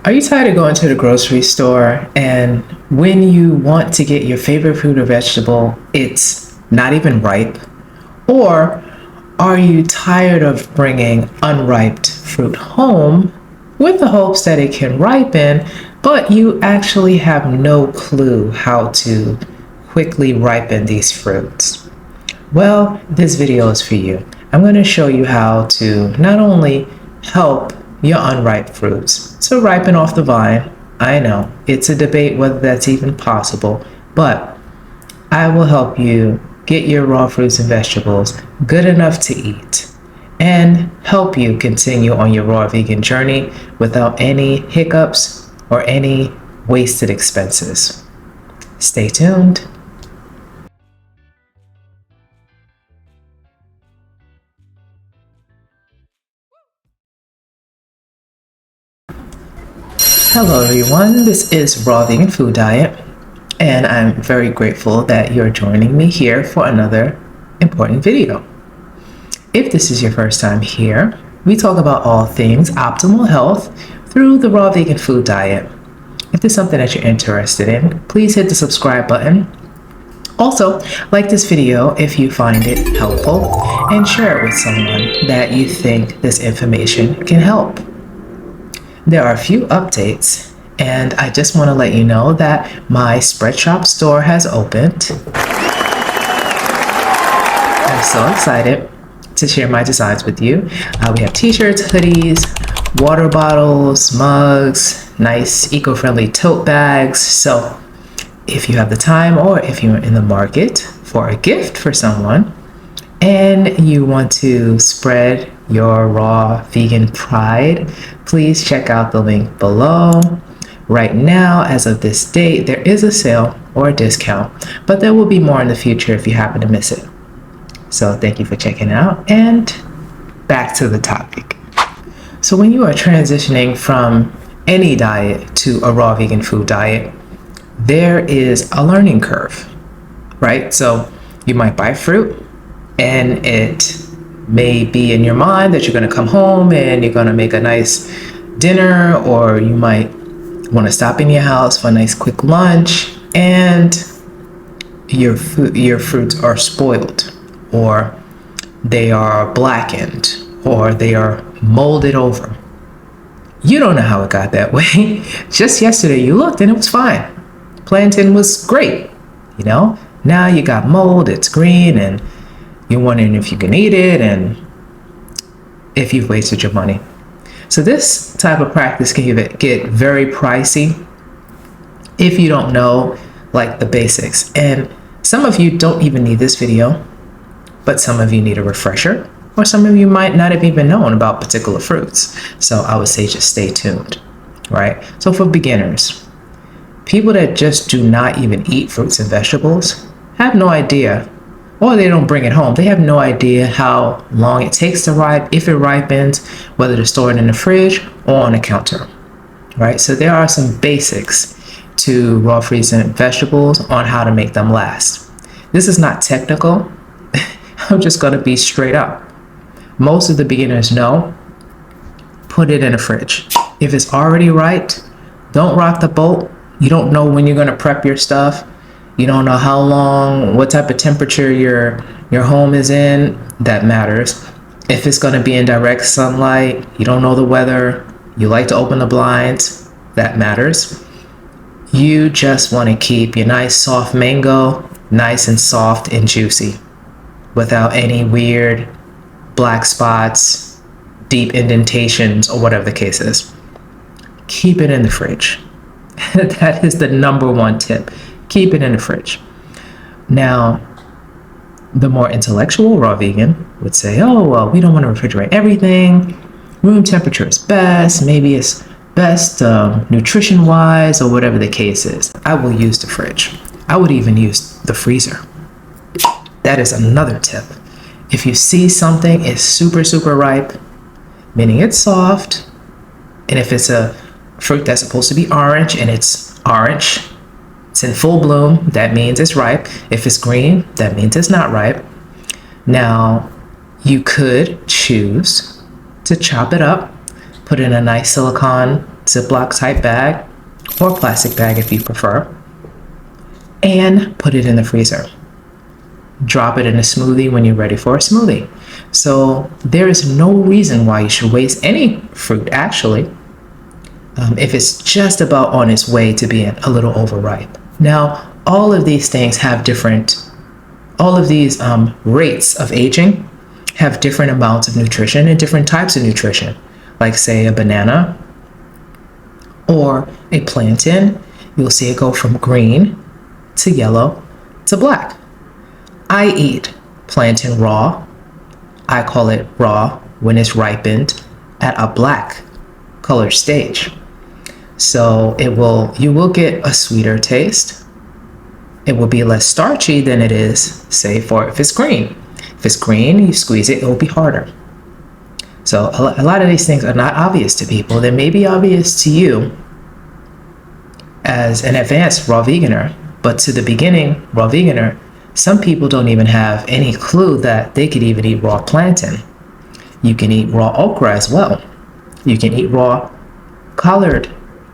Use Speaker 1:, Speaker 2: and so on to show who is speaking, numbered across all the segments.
Speaker 1: Are you tired of going to the grocery store and when you want to get your favorite fruit or vegetable, it's not even ripe? Or are you tired of bringing unripe fruit home with the hopes that it can ripen, but you actually have no clue how to quickly ripen these fruits? Well, this video is for you. I'm going to show you how to not only help your unripe fruits to ripen off the vine. I know it's a debate whether that's even possible, but I will help you get your raw fruits and vegetables good enough to eat and help you continue on your raw vegan journey without any hiccups or any wasted expenses. Stay tuned. Hello everyone, this is Raw Vegan Food Diet, and I'm very grateful that you're joining me here for another important video. If this is your first time here, we talk about all things optimal health through the Raw Vegan Food Diet. If there's something that you're interested in, please hit the subscribe button. Also, like this video if you find it helpful, and share it with someone that you think this information can help. There are a few updates, and I just want to let you know that my Spread Shop store has opened. I'm so excited to share my designs with you. We have t-shirts, hoodies, water bottles, mugs, nice eco-friendly tote bags. So if you have the time or if you're in the market for a gift for someone and you want to spread your raw vegan pride, please check out the link below. Right now, as of this date, there is a sale or a discount, but there will be more in the future if you happen to miss it. So thank you for checking it out, and back to the topic. So when you are transitioning from any diet to a raw vegan food diet, there is a learning curve, right? So you might buy fruit and it may be in your mind that you're going to come home and you're going to make a nice dinner, or you might want to stop in your house for a nice quick lunch and your fruits are spoiled, or they are blackened, or they are molded over. You don't know how it got that way. Just yesterday you looked and it was fine. Plantain was great, you know? Now you got mold, it's green, and you're wondering if you can eat it and if you've wasted your money. So this type of practice can get very pricey if you don't know like the basics. And some of you don't even need this video, but some of you need a refresher, or some of you might not have even known about particular fruits. So I would say just stay tuned, right? So for beginners, people that just do not even eat fruits and vegetables have no idea, or they don't bring it home. They have no idea how long it takes to ripen, if it ripens, whether to store it in the fridge or on the counter, right? So there are some basics to raw fruits and vegetables on how to make them last. This is not technical. I'm just gonna be straight up. Most of the beginners know, put it in a fridge. If it's already ripe, don't rock the boat. You don't know when you're gonna prep your stuff. You don't know how long, what type of temperature your home is in. That matters. If it's going to be in direct sunlight, you don't know the weather, you like to open the blinds, that matters. You just want to keep your nice soft mango nice and soft and juicy without any weird black spots, deep indentations, or whatever the case is. Keep it in the fridge. That is the number one tip. Keep it in the fridge. Now, the more intellectual raw vegan would say, oh, well, we don't want to refrigerate everything. Room temperature is best. Maybe it's best nutrition-wise, or whatever the case is. I will use the fridge. I would even use the freezer. That is another tip. If you see something is super, super ripe, meaning it's soft, and if it's a fruit that's supposed to be orange and it's orange, it's in full bloom, that means it's ripe. If it's green, that means it's not ripe. Now, you could choose to chop it up, put it in a nice silicone Ziploc type bag or plastic bag if you prefer, and put it in the freezer. Drop it in a smoothie when you're ready for a smoothie. So there is no reason why you should waste any fruit, actually, if it's just about on its way to being a little overripe. Now, all of these things have all of these rates of aging have different amounts of nutrition and different types of nutrition. Like, say, a banana or a plantain, you'll see it go from green to yellow to black. I eat plantain raw. I call it raw when it's ripened at a black color stage. So you will get a sweeter taste. It will be less starchy than it is, say, if it's green. If it's green, you squeeze it, it will be harder. So a lot of these things are not obvious to people. They may be obvious to you as an advanced raw veganer, but to the beginning raw veganer, some people don't even have any clue that they could even eat raw plantain. You can eat raw okra as well. You can eat raw collard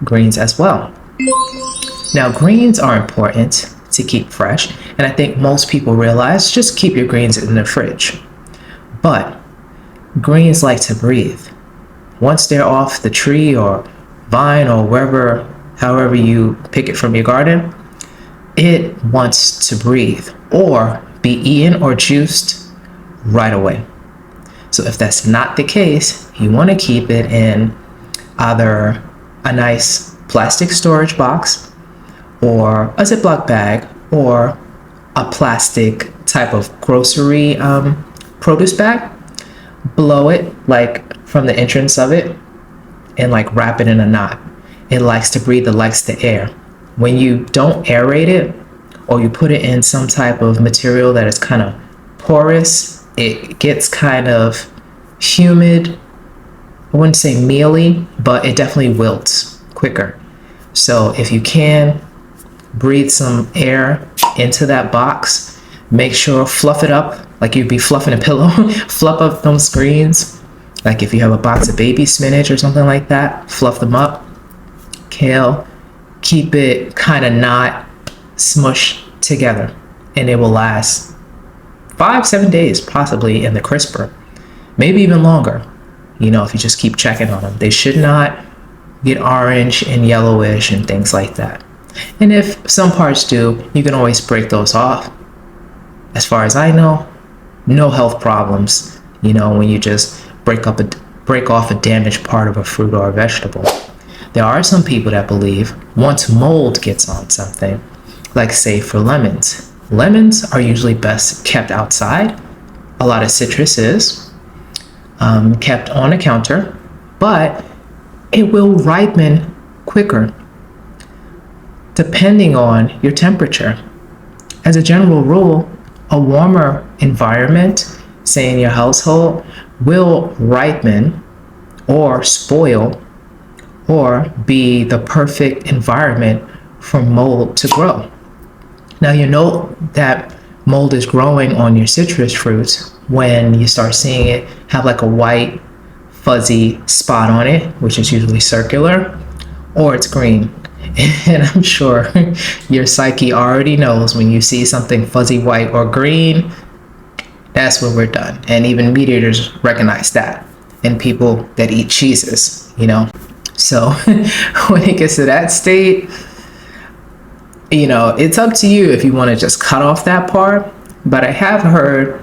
Speaker 1: greens as well. Now, greens are important to keep fresh, and I think most people realize just keep your greens in the fridge. But greens like to breathe. Once they're off the tree or vine or however you pick it from your garden, it wants to breathe or be eaten or juiced right away. So if that's not the case, you want to keep it in either a nice plastic storage box or a Ziploc bag or a plastic type of grocery produce bag. Blow it like from the entrance of it and like wrap it in a knot. It likes to breathe, it likes the air. When you don't aerate it or you put it in some type of material that is kind of porous, it gets kind of humid. I wouldn't say mealy, but it definitely wilts quicker. So if you can breathe some air into that box, make sure fluff it up like you'd be fluffing a pillow. Fluff up those greens. Like if you have a box of baby spinach or something like that, fluff them up. Kale, keep it kind of not smushed together, and it will last 5-7 days possibly in the crisper, maybe even longer. If you just keep checking on them, they should not get orange and yellowish and things like that. And if some parts do, you can always break those off. As far as I know, no health problems, when you just break off a damaged part of a fruit or a vegetable. There are some people that believe once mold gets on something, like say for lemons. Lemons are usually best kept outside. A lot of citrus is kept on a counter, but it will ripen quicker depending on your temperature. As a general rule, a warmer environment, say in your household, will ripen or spoil or be the perfect environment for mold to grow. Now, you know that mold is growing on your citrus fruits when you start seeing it have like a white fuzzy spot on it, which is usually circular, or it's green. And I'm sure your psyche already knows when you see something fuzzy white or green, that's when we're done. And even meat eaters recognize that, and people that eat cheeses, So when it gets to that state, it's up to you if you want to just cut off that part. But I have heard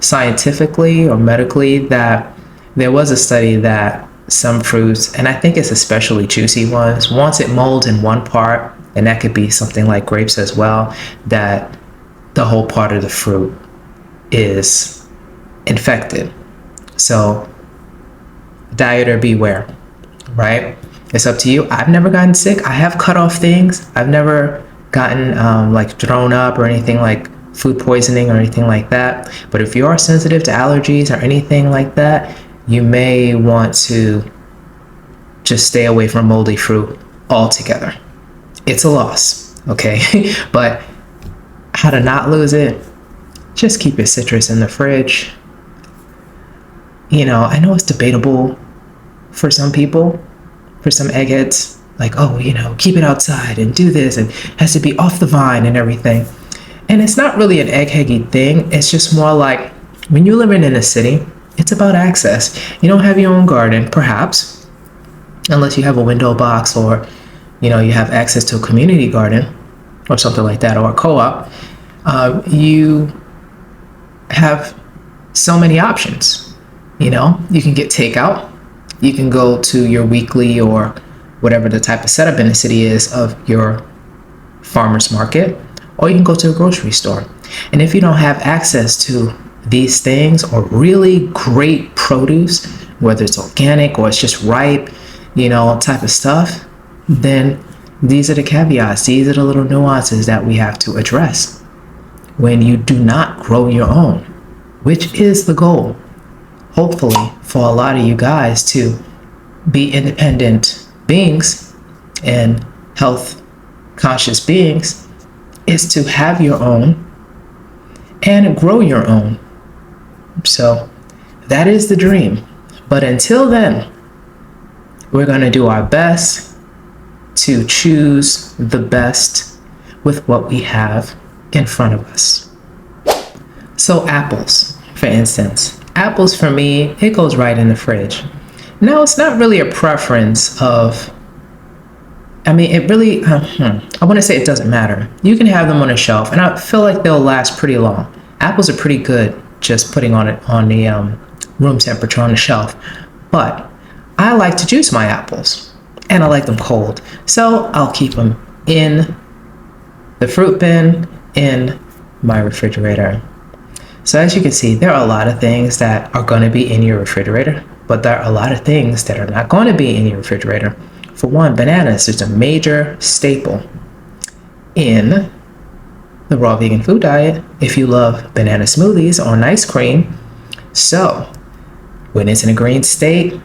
Speaker 1: scientifically or medically that there was a study that some fruits, and I think it's especially juicy ones, once it molds in one part, and that could be something like grapes as well, that the whole part of the fruit is infected. So dieter beware, right? It's up to you. I've never gotten sick. I have cut off things. I've never gotten thrown up or anything like food poisoning or anything like that. But if you are sensitive to allergies or anything like that, you may want to just stay away from moldy fruit altogether. It's a loss, okay? But how to not lose it? Just keep your citrus in the fridge. I know it's debatable for some people, for some eggheads, like, oh, you know, keep it outside and do this and has to be off the vine and everything. And it's not really an eggheady thing. It's just more like when you're living in a city, it's about access. You don't have your own garden, perhaps, unless you have a window box or, you know, you have access to a community garden or something like that, or a co-op. You have so many options. You know, you can get takeout. You can go to your weekly or whatever the type of setup in the city is of your farmer's market, or you can go to a grocery store. And if you don't have access to these things or really great produce, whether it's organic or it's just ripe, you know, type of stuff, then these are the caveats. These are the little nuances that we have to address when you do not grow your own, which is the goal, hopefully, for a lot of you guys to be independent beings and health conscious beings, is to have your own and grow your own. So that is the dream. But until then, we're going to do our best to choose the best with what we have in front of us. So apples, for instance. Apples for me, it goes right in the fridge. Now, it's not really a preference of, I mean, it really, I want to say it doesn't matter. You can have them on a shelf, and I feel like they'll last pretty long. Apples are pretty good just putting on it on the room temperature on the shelf. But I like to juice my apples, and I like them cold. So I'll keep them in the fruit bin in my refrigerator. So as you can see, there are a lot of things that are going to be in your refrigerator, but there are a lot of things that are not going to be in your refrigerator. For one, bananas is a major staple in the raw vegan food diet if you love banana smoothies or an ice cream. So when it's in a green state,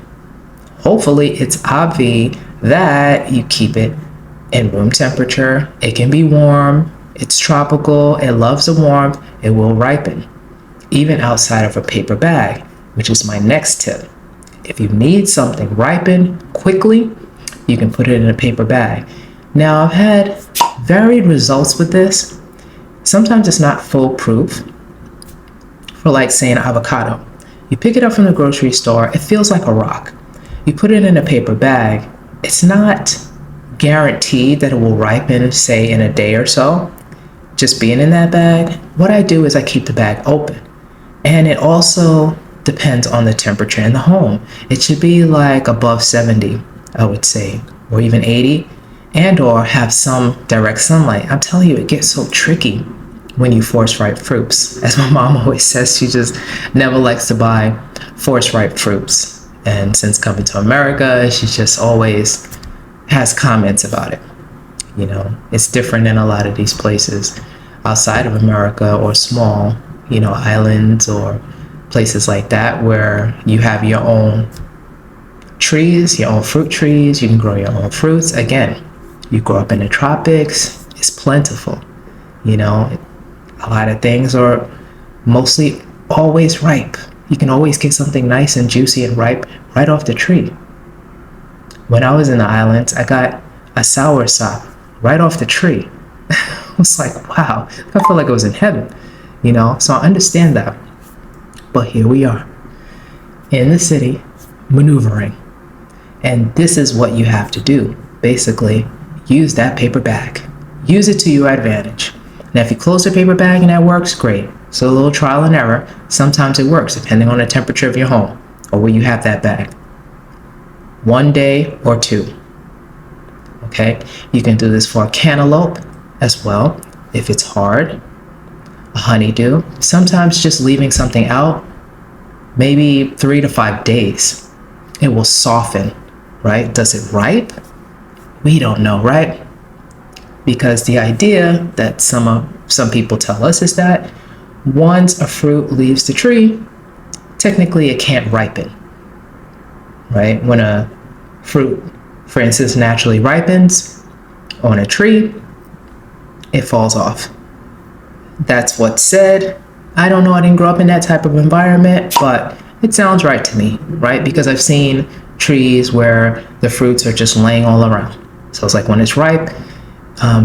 Speaker 1: hopefully it's obvious that you keep it in room temperature. It can be warm, it's tropical, it loves the warmth, it will ripen, even outside of a paper bag, which is my next tip. If you need something ripen quickly, you can put it in a paper bag. Now, I've had varied results with this. Sometimes it's not foolproof. For like, say, an avocado. You pick it up from the grocery store, it feels like a rock. You put it in a paper bag, it's not guaranteed that it will ripen, say, in a day or so. Just being in that bag, what I do is I keep the bag open. And it also depends on the temperature in the home. It should be like above 70, I would say, or even 80, and or have some direct sunlight. I'm telling you, it gets so tricky when you force ripe fruits. As my mom always says, she just never likes to buy force ripe fruits. And since coming to America, she just always has comments about it. You know, it's different in a lot of these places outside of America, or small, you know, islands or places like that, where you have your own trees, your own fruit trees. You can grow your own fruits. Again, you grow up in the tropics, it's plentiful. You know, a lot of things are mostly always ripe. You can always get something nice and juicy and ripe right off the tree. When I was in the islands, I got a soursop right off the tree. I was like, wow, I felt like I was in heaven, you know? So I understand that. But here we are in the city, maneuvering. And this is what you have to do. Basically, use that paper bag. Use it to your advantage. Now, if you close the paper bag and that works, great. So a little trial and error. Sometimes it works, depending on the temperature of your home or where you have that bag. 1 day or 2. Okay? You can do this for a cantaloupe as well, if it's hard. A honeydew. Sometimes just leaving something out, maybe 3 to 5 days, it will soften, right? Does it ripe? We don't know, right? Because the idea that some people tell us is that once a fruit leaves the tree, technically it can't ripen, right? When a fruit, for instance, naturally ripens on a tree, it falls off. That's what's said. I don't know, I didn't grow up in that type of environment, but it sounds right to me, right? Because I've seen trees where the fruits are just laying all around. So it's like when it's ripe,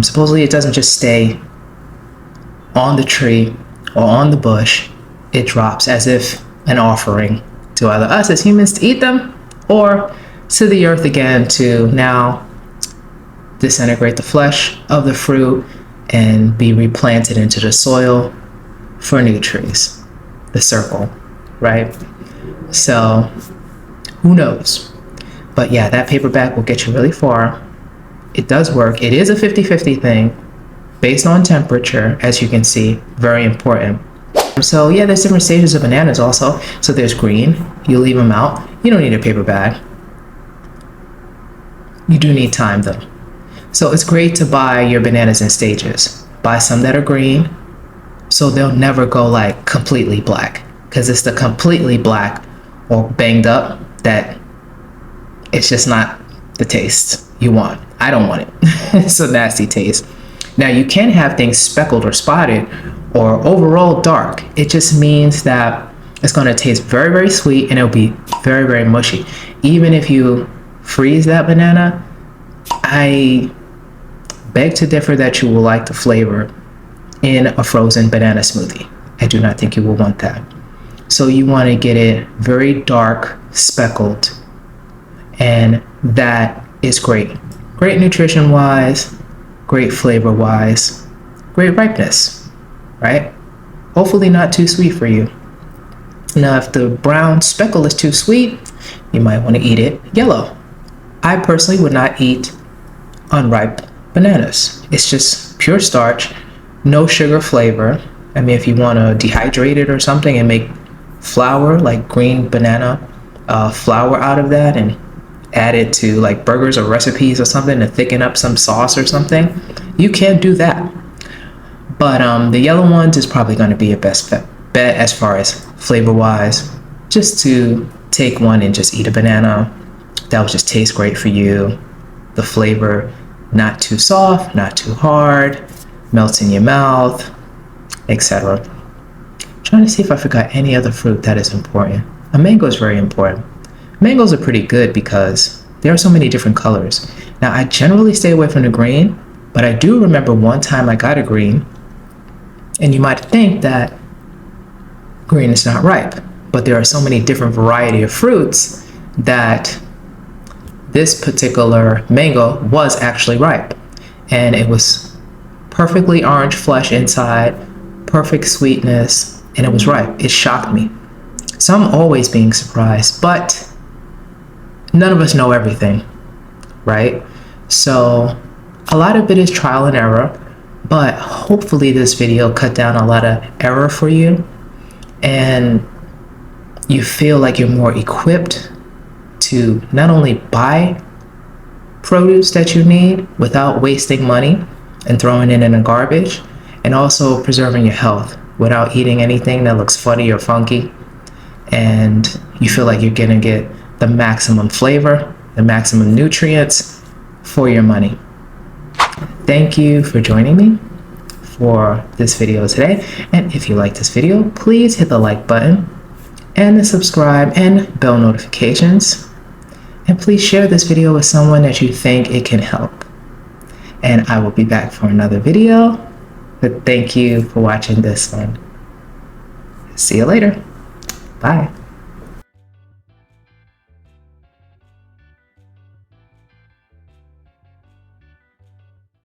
Speaker 1: supposedly it doesn't just stay on the tree or on the bush. It drops as if an offering to either us as humans to eat them, or to the earth again to now disintegrate the flesh of the fruit and be replanted into the soil for new trees. The circle, right? So who knows? But yeah, that paperback will get you really far. It does work. It is a 50-50 thing based on temperature, as you can see, very important. So yeah, there's different stages of bananas also. So there's green, you leave them out. You don't need a paper bag. You do need time though. So it's great to buy your bananas in stages. Buy some that are green, so they'll never go like completely black, because it's the completely black or banged up that it's just not the taste you want. I don't want it. It's a nasty taste. Now you can have things speckled or spotted or overall dark. It just means that it's going to taste very, very sweet, and it'll be very, very mushy. Even if you freeze that banana, I beg to differ that you will like the flavor in a frozen banana smoothie. I do not think you will want that. So you want to get it very dark, speckled, and that is great. Great nutrition wise, great flavor wise, great ripeness, right? Hopefully not too sweet for you. Now, if the brown speckle is too sweet, you might want to eat it yellow. I personally would not eat unripe bananas. It's just pure starch, no sugar flavor. I mean, if you want to dehydrate it or something and make flour, like green banana flour out of that, and add it to like burgers or recipes or something to thicken up some sauce or something, you can do that. But the yellow ones is probably going to be your best bet as far as flavor wise. Just to take one and just eat a banana, that will just taste great for you. The flavor, not too soft, not too hard, melts in your mouth, etc. Trying to see if I forgot any other fruit that is important. A mango is very important. Mangoes are pretty good because there are so many different colors. Now, I generally stay away from the green, but I do remember one time I got a green, and you might think that green is not ripe, but there are so many different variety of fruits that this particular mango was actually ripe, and it was perfectly orange flesh inside, perfect sweetness, and it was ripe. It shocked me. So I'm always being surprised, but none of us know everything, right? So a lot of it is trial and error, but hopefully this video cut down a lot of error for you, and you feel like you're more equipped to not only buy produce that you need without wasting money and throwing it in the garbage, and also preserving your health without eating anything that looks funny or funky, and you feel like you're gonna get the maximum flavor, the maximum nutrients for your money. Thank you for joining me for this video today, and if you like this video, please hit the like button and the subscribe and bell notifications, and please share this video with someone that you think it can help. And I will be back for another video, but thank you for watching this one. See you later. Bye.